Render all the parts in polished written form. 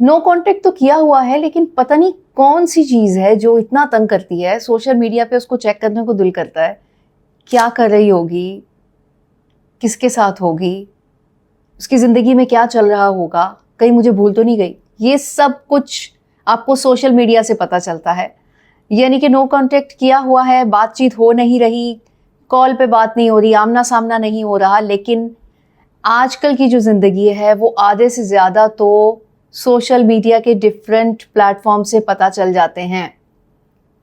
No contact तो किया हुआ है, लेकिन पता नहीं कौन सी चीज़ है जो इतना तंग करती है। सोशल मीडिया पे उसको चेक करने को दिल करता है, क्या कर रही होगी, किसके साथ होगी, उसकी ज़िंदगी में क्या चल रहा होगा, कहीं मुझे भूल तो नहीं गई। ये सब कुछ आपको सोशल मीडिया से पता चलता है। यानी कि नो कांटेक्ट किया हुआ है, बातचीत हो नहीं रही, कॉल पे बात नहीं हो रही, आमना सामना नहीं हो रहा, लेकिन आजकल की जो ज़िंदगी है वो आधे से ज़्यादा तो सोशल मीडिया के डिफरेंट प्लेटफॉर्म से पता चल जाते हैं।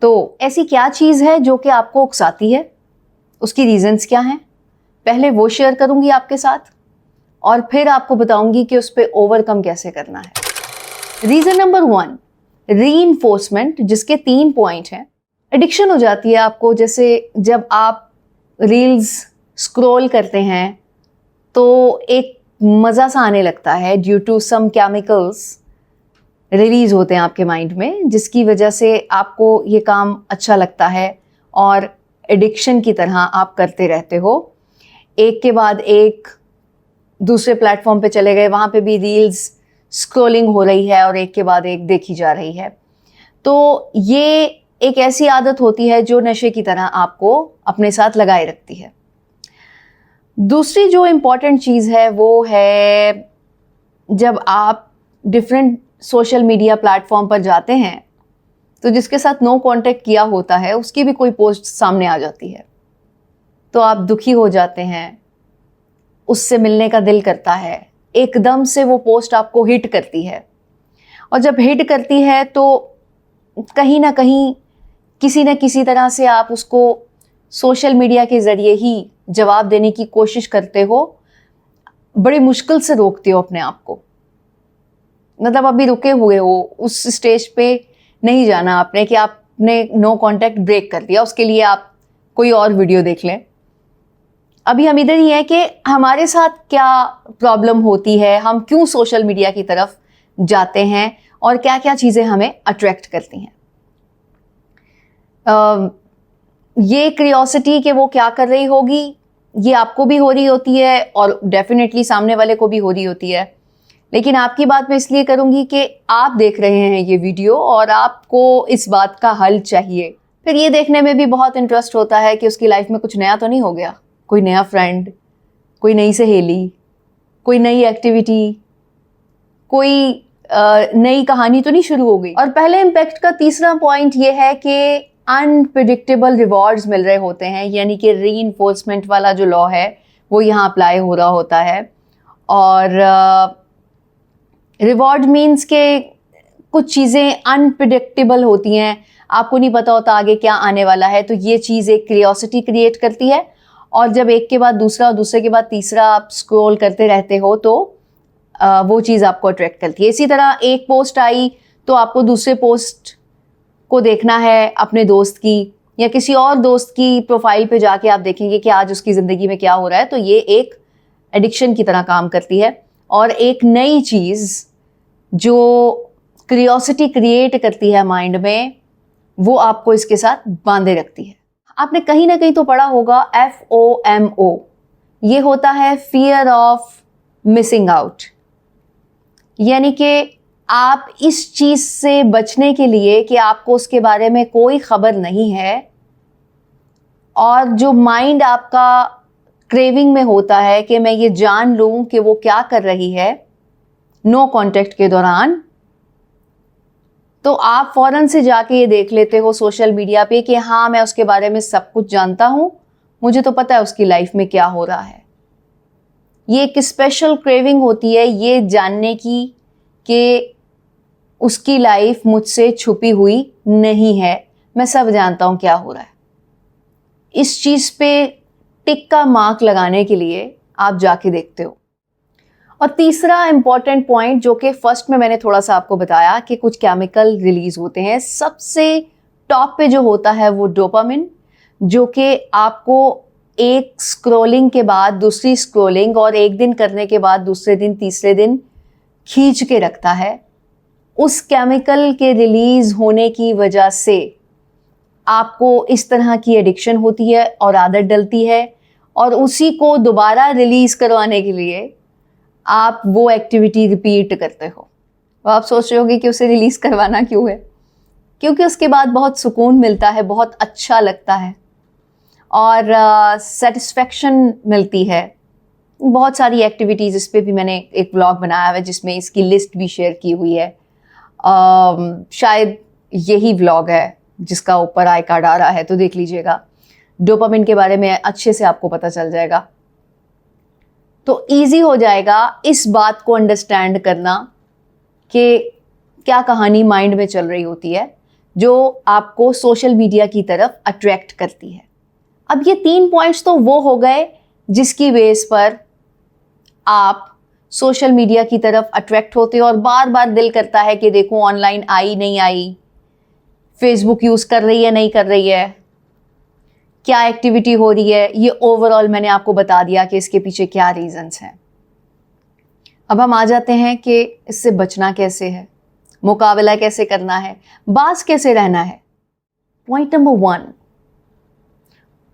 तो ऐसी क्या चीज़ है जो कि आपको उकसाती है, उसकी रीजंस क्या हैं, पहले वो शेयर करूंगी आपके साथ और फिर आपको बताऊंगी कि उस पर ओवरकम कैसे करना है। रीजन नंबर 1, रीइंफोर्समेंट, जिसके 3 पॉइंट हैं। एडिक्शन हो जाती है आपको, जैसे जब आप रील्स स्क्रॉल करते हैं तो एक मज़ा सा आने लगता है due to some chemicals release होते हैं आपके माइंड में, जिसकी वजह से आपको ये काम अच्छा लगता है और एडिक्शन की तरह आप करते रहते हो। एक के बाद एक दूसरे प्लेटफॉर्म पे चले गए, वहाँ पे भी रील्स स्क्रॉलिंग हो रही है और एक के बाद एक देखी जा रही है। तो ये एक ऐसी आदत होती है जो नशे की तरह आपको अपने साथ लगाए रखती है। दूसरी जो इम्पॉर्टेंट चीज़ है वो है जब आप डिफरेंट सोशल मीडिया प्लेटफॉर्म पर जाते हैं तो जिसके साथ नो कांटेक्ट किया होता है उसकी भी कोई पोस्ट सामने आ जाती है तो आप दुखी हो जाते हैं, उससे मिलने का दिल करता है, एकदम से वो पोस्ट आपको हिट करती है। और जब हिट करती है तो कहीं ना कहीं किसी न किसी तरह से आप उसको सोशल मीडिया के ज़रिए ही जवाब देने की कोशिश करते हो, बड़ी मुश्किल से रोकते हो अपने आप को। मतलब अभी रुके हुए हो, उस स्टेज पे नहीं जाना आपने कि आपने नो कांटेक्ट ब्रेक कर दिया, उसके लिए आप कोई और वीडियो देख लें। अभी हम इधर ही हैं कि हमारे साथ क्या प्रॉब्लम होती है, हम क्यों सोशल मीडिया की तरफ जाते हैं और क्या क्या चीज़ें हमें अट्रैक्ट करती हैं। ये क्यूरियोसिटी कि वो क्या कर रही होगी, ये आपको भी हो रही होती है और डेफिनेटली सामने वाले को भी हो रही होती है। लेकिन आपकी बात मैं इसलिए करूंगी कि आप देख रहे हैं ये वीडियो और आपको इस बात का हल चाहिए। फिर ये देखने में भी बहुत इंटरेस्ट होता है कि उसकी लाइफ में कुछ नया तो नहीं हो गया, कोई नया फ्रेंड, कोई नई सहेली, कोई नई एक्टिविटी, कोई नई कहानी तो नहीं शुरू हो गई। और पहले इम्पैक्ट का तीसरा पॉइंट ये है कि अनप्रिडिक्टेबल रिवॉर्ड्स मिल रहे होते हैं, यानी कि रीइंफोर्समेंट वाला जो लॉ है वो यहाँ अप्लाई हो रहा होता है। और रिवॉर्ड मीन्स के कुछ चीज़ें अनप्रिडिक्टेबल होती हैं, आपको नहीं पता होता आगे क्या आने वाला है, तो ये चीज़ एक क्यूरियोसिटी क्रिएट करती है। और जब एक के बाद दूसरा और दूसरे के बाद तीसरा आप स्क्रॉल करते रहते हो तो वो चीज़ आपको अट्रैक्ट करती है। इसी तरह एक पोस्ट आई तो आपको दूसरे पोस्ट को देखना है अपने दोस्त की या किसी और दोस्त की प्रोफाइल पे जाके आप देखेंगे कि आज उसकी ज़िंदगी में क्या हो रहा है। तो ये एक एडिक्शन की तरह काम करती है और एक नई चीज़ जो क्यूरियोसिटी क्रिएट करती है माइंड में, वो आपको इसके साथ बांधे रखती है। आपने कहीं ना कहीं तो पढ़ा होगा FOMO, ये होता है फियर ऑफ मिसिंग आउट। यानी कि आप इस चीज़ से बचने के लिए कि आपको उसके बारे में कोई खबर नहीं है और जो माइंड आपका क्रेविंग में होता है कि मैं ये जान लूं कि वो क्या कर रही है नो कांटेक्ट के दौरान, तो आप फौरन से जाके ये देख लेते हो सोशल मीडिया पे कि हाँ मैं उसके बारे में सब कुछ जानता हूं, मुझे तो पता है उसकी लाइफ में क्या हो रहा है। ये एक स्पेशल क्रेविंग होती है ये जानने की कि उसकी लाइफ मुझसे छुपी हुई नहीं है, मैं सब जानता हूं क्या हो रहा है। इस चीज़ पे टिक का मार्क लगाने के लिए आप जाके देखते हो। और तीसरा इंपॉर्टेंट पॉइंट जो कि फर्स्ट में मैंने थोड़ा सा आपको बताया कि कुछ केमिकल रिलीज होते हैं, सबसे टॉप पे जो होता है वो डोपामिन, जो कि आपको एक स्क्रॉलिंग के बाद दूसरी स्क्रॉलिंग और एक दिन करने के बाद दूसरे दिन तीसरे दिन खींच के रखता है। उस केमिकल के रिलीज होने की वजह से आपको इस तरह की एडिक्शन होती है और आदत डलती है और उसी को दोबारा रिलीज करवाने के लिए आप वो एक्टिविटी रिपीट करते हो। और आप सोच रहे होगे कि उसे रिलीज़ करवाना क्यों है, क्योंकि उसके बाद बहुत सुकून मिलता है, बहुत अच्छा लगता है और सेटिस्फेक्शन मिलती है। बहुत सारी एक्टिविटीज़, इस पर भी मैंने एक व्लॉग बनाया हुआ है जिसमें इसकी लिस्ट भी शेयर की हुई है। शायद यही व्लॉग है जिसका ऊपर आई कार्ड आ रहा है, तो देख लीजिएगा। डोपामिन के बारे में अच्छे से आपको पता चल जाएगा, तो इजी हो जाएगा इस बात को अंडरस्टैंड करना कि क्या कहानी माइंड में चल रही होती है जो आपको सोशल मीडिया की तरफ अट्रैक्ट करती है। अब ये 3 पॉइंट्स तो वो हो गए जिसकी बेस पर आप सोशल मीडिया की तरफ अट्रैक्ट होते हो और बार बार दिल करता है कि देखो ऑनलाइन आई नहीं आई, फेसबुक यूज कर रही है नहीं कर रही है, क्या एक्टिविटी हो रही है। ये ओवरऑल मैंने आपको बता दिया कि इसके पीछे क्या रीजंस हैं। अब हम आ जाते हैं कि इससे बचना कैसे है, मुकाबला कैसे करना है, बाज कैसे रहना है। पॉइंट नंबर 1,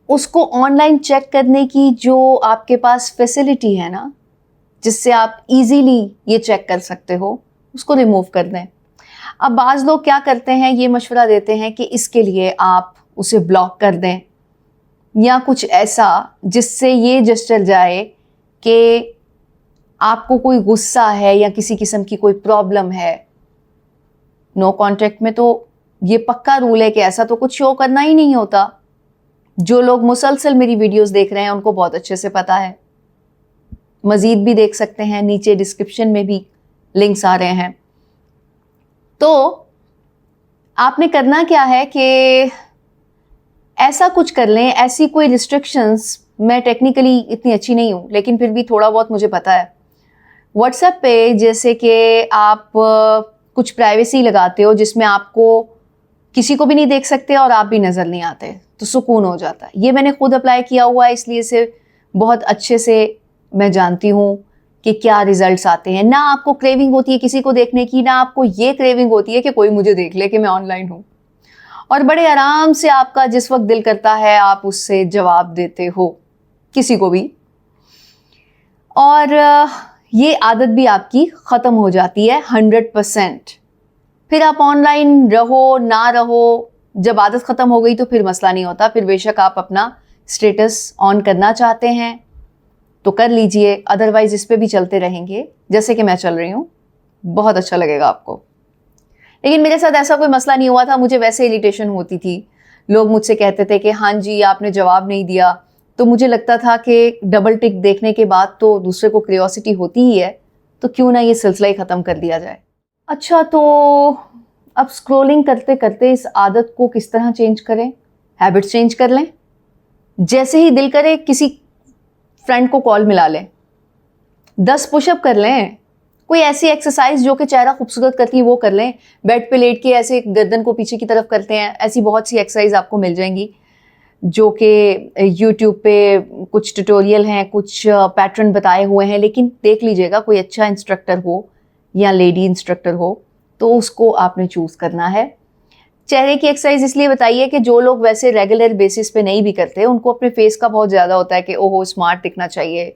उसको ऑनलाइन चेक करने की जो आपके पास फैसिलिटी है ना, जिससे आप इजीली ये चेक कर सकते हो, उसको रिमूव कर दें। अब बाज़ लोग क्या करते हैं, ये मशवरा देते हैं कि इसके लिए आप उसे ब्लॉक कर दें या कुछ ऐसा जिससे ये जस्चर जाए कि आपको कोई गुस्सा है या किसी किस्म की कोई प्रॉब्लम है। नो कॉन्टैक्ट में तो ये पक्का रूल है कि ऐसा तो कुछ शो करना ही नहीं होता। जो लोग मुसलसल मेरी वीडियोस देख रहे हैं उनको बहुत अच्छे से पता है। मज़ीद भी देख सकते हैं, नीचे डिस्क्रिप्शन में भी लिंक्स आ रहे हैं। तो आपने करना क्या है कि ऐसा कुछ कर लें, ऐसी कोई रिस्ट्रिक्शंस, मैं टेक्निकली इतनी अच्छी नहीं हूँ लेकिन फिर भी थोड़ा बहुत मुझे पता है। व्हाट्सएप पे जैसे कि आप कुछ प्राइवेसी लगाते हो जिसमें आपको किसी को भी नहीं देख सकते और आप भी नज़र नहीं आते, तो सुकून हो जाता है। ये मैंने खुद अप्लाई किया हुआ है, इसलिए से बहुत अच्छे से मैं जानती हूँ कि क्या रिजल्ट्स आते हैं। ना आपको क्रेविंग होती है किसी को देखने की, ना आपको ये क्रेविंग होती है कि कोई मुझे देख ले कि मैं ऑनलाइन हूँ, और बड़े आराम से आपका जिस वक्त दिल करता है आप उससे जवाब देते हो किसी को भी, और ये आदत भी आपकी ख़त्म हो जाती है 100%। फिर आप ऑनलाइन रहो ना रहो, जब आदत ख़त्म हो गई तो फिर मसला नहीं होता। फिर बेशक आप अपना स्टेटस ऑन करना चाहते हैं तो कर लीजिए, अदरवाइज इस पे भी चलते रहेंगे जैसे कि मैं चल रही हूँ, बहुत अच्छा लगेगा आपको। लेकिन मेरे साथ ऐसा कोई मसला नहीं हुआ था, मुझे वैसे इरिटेशन होती थी। लोग मुझसे कहते थे कि हाँ जी आपने जवाब नहीं दिया, तो मुझे लगता था कि डबल टिक देखने के बाद तो दूसरे को क्यूरियोसिटी होती ही है, तो क्यों ना ये सिलसिला ही ख़त्म कर दिया जाए। अच्छा, तो अब स्क्रॉलिंग करते करते इस आदत को किस तरह चेंज करें? हैबिट चेंज कर लें। जैसे ही दिल करे किसी फ्रेंड को कॉल मिला लें, 10 पुशअप कर लें, कोई ऐसी एक्सरसाइज जो कि चेहरा खूबसूरत करती है वो कर लें। बेड पे लेट के ऐसे गर्दन को पीछे की तरफ करते हैं, ऐसी बहुत सी एक्सरसाइज आपको मिल जाएंगी जो कि यूट्यूब पे कुछ ट्यूटोरियल हैं, कुछ पैटर्न बताए हुए हैं। लेकिन देख लीजिएगा कोई अच्छा इंस्ट्रक्टर हो या लेडी इंस्ट्रक्टर हो तो उसको आपने चूज़ करना है। चेहरे की एक्सरसाइज इसलिए बताइए कि जो लोग वैसे रेगुलर बेसिस पे नहीं भी करते, उनको अपने फेस का बहुत ज़्यादा होता है कि ओहो स्मार्ट दिखना चाहिए,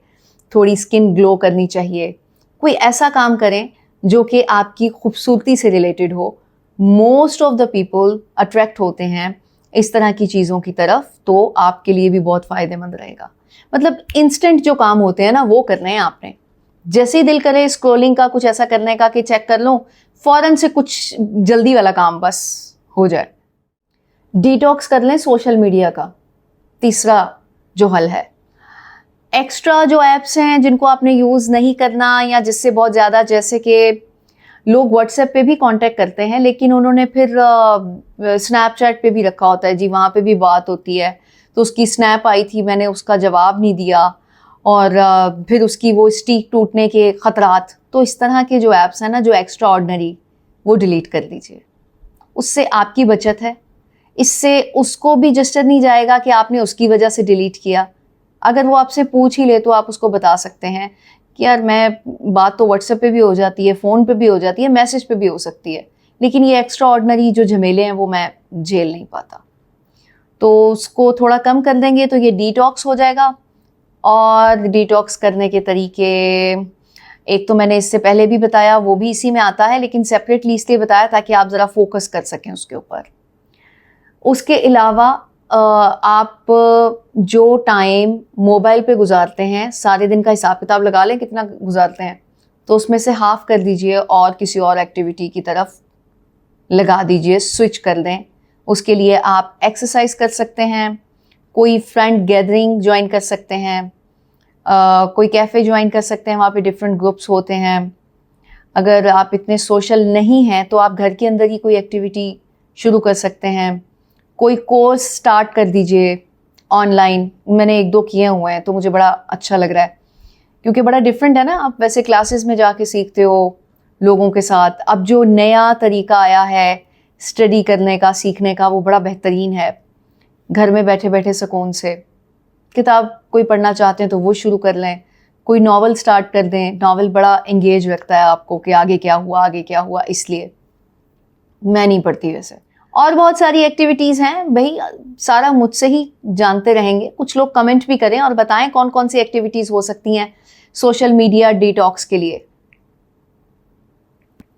थोड़ी स्किन ग्लो करनी चाहिए। कोई ऐसा काम करें जो कि आपकी खूबसूरती से रिलेटेड हो। Most of the people attract होते हैं इस तरह की चीज़ों की तरफ, तो आपके लिए भी बहुत फ़ायदेमंद रहेगा। मतलब इंस्टेंट जो काम होते हैं ना वो करने हैं आपने। जैसे ही दिल करे स्क्रॉलिंग का, कुछ ऐसा करने का कि चेक कर लूँ, फ़ौरन से कुछ जल्दी वाला काम बस हो जाए। डिटॉक्स कर लें सोशल मीडिया का, तीसरा जो हल है। एक्स्ट्रा जो ऐप्स हैं जिनको आपने यूज़ नहीं करना, या जिससे बहुत ज़्यादा, जैसे कि लोग व्हाट्सएप पे भी कांटेक्ट करते हैं लेकिन उन्होंने फिर स्नैपचैट पे भी रखा होता है जी, वहाँ पे भी बात होती है। तो उसकी स्नैप आई थी, मैंने उसका जवाब नहीं दिया, और फिर उसकी वो स्टीक टूटने के ख़तरात। तो इस तरह के जो ऐप्स हैं ना जो एक्स्ट्रा ऑर्डिनरी, वो डिलीट कर दीजिए। उससे आपकी बचत है, इससे उसको भी जस्टर नहीं जाएगा कि आपने उसकी वजह से डिलीट किया। अगर वो आपसे पूछ ही ले तो आप उसको बता सकते हैं कि यार मैं, बात तो व्हाट्सएप पे भी हो जाती है, फ़ोन पे भी हो जाती है, मैसेज पे भी हो सकती है, लेकिन ये एक्स्ट्रा ऑर्डिनरी जो झमेले हैं वो मैं झेल नहीं पाता। तो उसको थोड़ा कम कर देंगे तो ये डिटॉक्स हो जाएगा। और डिटॉक्स करने के तरीके, एक तो मैंने इससे पहले भी बताया, वो भी इसी में आता है, लेकिन सेपरेटली इसलिए बताया ताकि आप ज़रा फोकस कर सकें उसके ऊपर। उसके अलावा आप जो टाइम मोबाइल पे गुजारते हैं, सारे दिन का हिसाब किताब लगा लें कितना गुजारते हैं, तो उसमें से हाफ कर दीजिए और किसी और एक्टिविटी की तरफ लगा दीजिए, स्विच कर दें। उसके लिए आप एक्सरसाइज कर सकते हैं, कोई फ्रेंड गैदरिंग ज्वाइन कर सकते हैं, कोई कैफ़े ज्वाइन कर सकते हैं, वहाँ पे डिफरेंट ग्रुप्स होते हैं। अगर आप इतने सोशल नहीं हैं तो आप घर के अंदर ही कोई एक्टिविटी शुरू कर सकते हैं। कोई कोर्स स्टार्ट कर दीजिए ऑनलाइन, मैंने 1-2 किए हुए हैं तो मुझे बड़ा अच्छा लग रहा है, क्योंकि बड़ा डिफरेंट है ना, आप वैसे क्लासेस में जाके सीखते हो लोगों के साथ। अब जो नया तरीका आया है स्टडी करने का, सीखने का, वो बड़ा बेहतरीन है। घर में बैठे बैठे सुकून से किताब कोई पढ़ना चाहते हैं तो वो शुरू कर लें, कोई नॉवल स्टार्ट कर दें। नॉवल बड़ा एंगेज रखता है आपको कि आगे क्या हुआ आगे क्या हुआ, इसलिए मैं नहीं पढ़ती वैसे। और बहुत सारी एक्टिविटीज़ हैं भाई, सारा मुझसे ही जानते रहेंगे। कुछ लोग कमेंट भी करें और बताएं कौन कौन सी एक्टिविटीज़ हो सकती हैं सोशल मीडिया डिटॉक्स के लिए।